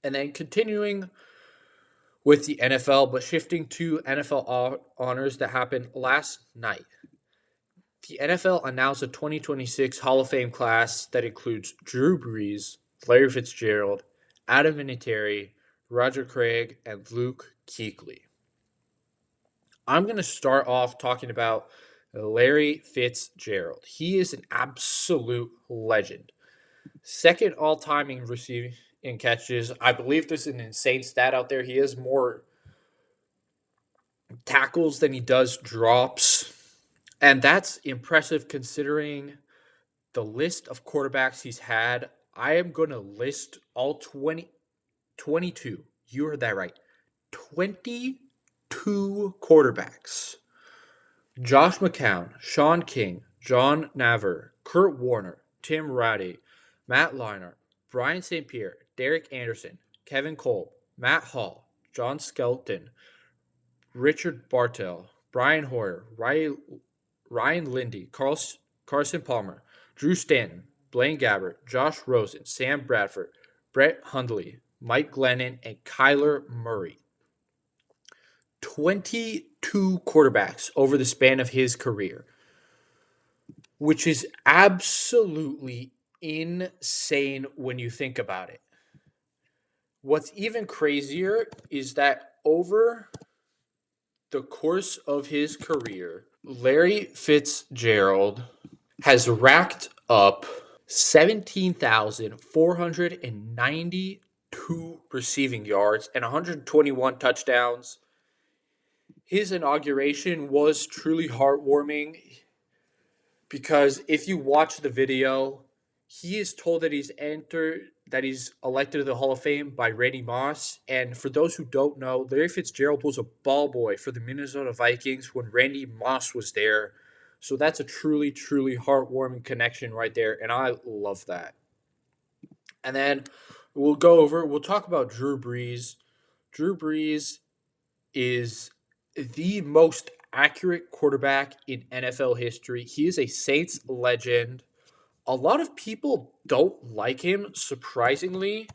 And then continuing with the NFL, but shifting to NFL honors that happened last night. The NFL announced a 2026 Hall of Fame class that includes Drew Brees, Larry Fitzgerald, Adam Vinatieri, Roger Craig, and Luke Kuechly. I'm going to start off talking about Larry Fitzgerald. He is an absolute legend. Second all time in receiving in catches. I believe this is an insane stat out there. He has more tackles than he does drops. And that's impressive considering the list of quarterbacks he's had. I am going to list all 22. You heard that right. 22 quarterbacks. Josh McCown, Sean King, John Navar, Kurt Warner, Tim Ratty, Matt Leinart, Brian St. Pierre, Derek Anderson, Kevin Kolb, Matt Hall, John Skelton, Richard Bartell, Brian Hoyer, Ryan Lindy, Carson Palmer, Drew Stanton, Blaine Gabbert, Josh Rosen, Sam Bradford, Brett Hundley, Mike Glennon, and Kyler Murray. 22 quarterbacks over the span of his career, which is absolutely insane when you think about it. What's even crazier is that over the course of his career, Larry Fitzgerald has racked up 17,492 receiving yards and 121 touchdowns. His inauguration was truly heartwarming because if you watch the video, he is told that he's elected to the Hall of Fame by Randy Moss. And for those who don't know, Larry Fitzgerald was a ball boy for the Minnesota Vikings when Randy Moss was there. So that's a truly, truly heartwarming connection right there. And I love that. And then we'll talk about Drew Brees. Drew Brees is the most accurate quarterback in NFL history. He is a Saints legend. A lot of people don't like him, surprisingly.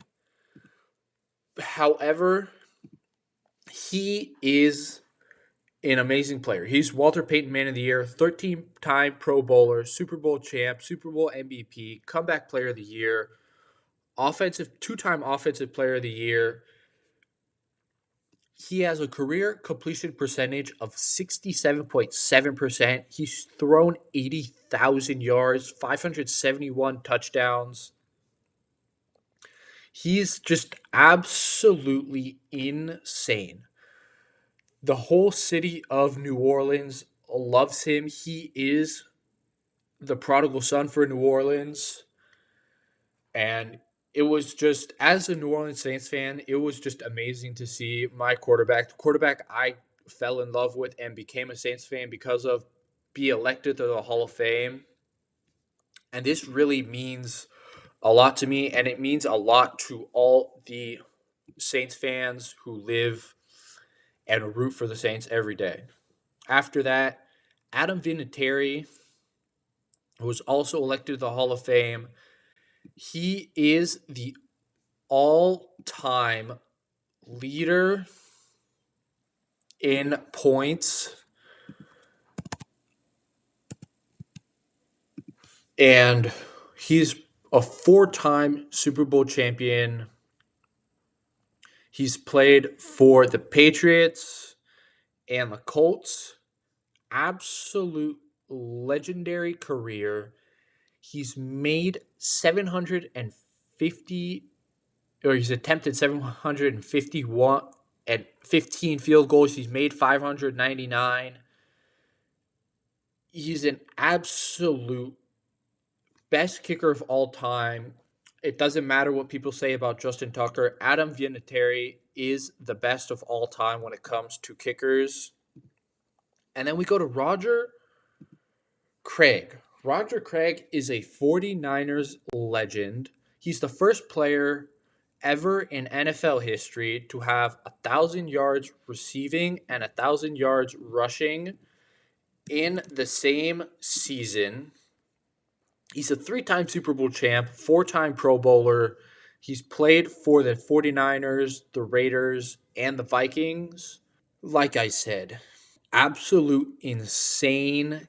However, he is an amazing player. He's Walter Payton Man of the Year, 13-time Pro Bowler, Super Bowl champ, Super Bowl MVP, Comeback Player of the Year, two-time Offensive Player of the Year. He has a career completion percentage of 67.7%. He's thrown 80,000 yards, 571 touchdowns. He's just absolutely insane. The whole city of New Orleans loves him. He is the prodigal son for New Orleans. And it was just, as a New Orleans Saints fan, it was just amazing to see my quarterback, the quarterback I fell in love with and became a Saints fan because of, be elected to the Hall of Fame. And this really means a lot to me, and it means a lot to all the Saints fans who live and root for the Saints every day. After that, Adam Vinatieri, who was also elected to the Hall of Fame, he is the all-time leader in points, and he's a four-time Super Bowl champion. He's played for the Patriots and the Colts. Absolute legendary career. He's made 750, or he's attempted 751 and 15 field goals. He's made 599. He's an absolute best kicker of all time. It doesn't matter what people say about Justin Tucker. Adam Vinatieri is the best of all time when it comes to kickers. And then we go to Roger Craig. Roger Craig is a 49ers legend. He's the first player ever in NFL history to have 1,000 yards receiving and 1,000 yards rushing in the same season. He's a 3-time Super Bowl champ, 4-time Pro Bowler. He's played for the 49ers, the Raiders, and the Vikings. Like I said, absolute insane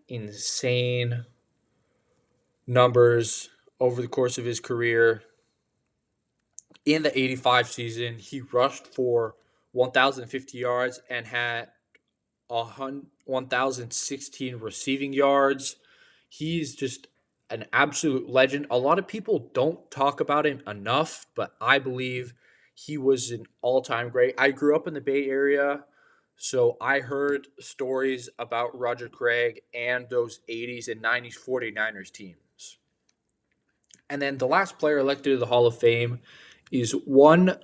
numbers over the course of his career. In the 85 season, he rushed for 1,050 yards and had 1,016 receiving yards. He's just an absolute legend. A lot of people don't talk about him enough, but I believe he was an all-time great. I grew up in the Bay Area, so I heard stories about Roger Craig and those 80s and 90s 49ers teams. And then the last player elected to the Hall of Fame is one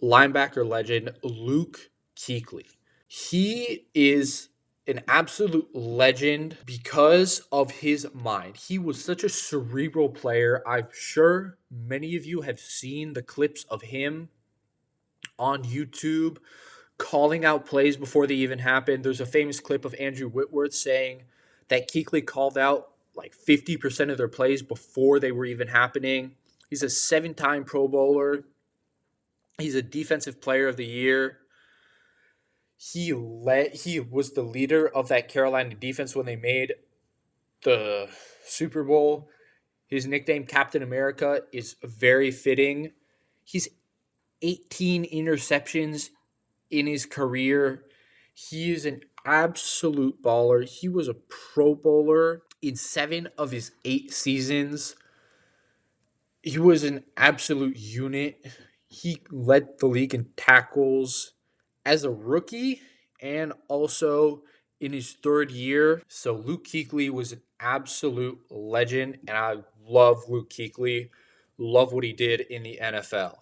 linebacker legend, Luke Kuechly. He is an absolute legend because of his mind. He was such a cerebral player. I'm sure many of you have seen the clips of him on YouTube calling out plays before they even happened. There's a famous clip of Andrew Whitworth saying that Kuechly called out like 50% of their plays before they were even happening. He's a 7-time Pro Bowler. He's a defensive player of the year. He was the leader of that Carolina defense when they made the Super Bowl. His nickname Captain America is very fitting. He's 18 interceptions in his career. He is an absolute baller. He was a Pro Bowler in 7 of his 8 seasons. He was an absolute unit. He led the league in tackles as a rookie and also in his third year. So Luke Kuechly was an absolute legend, and I love Luke Kuechly. Love what he did in the NFL.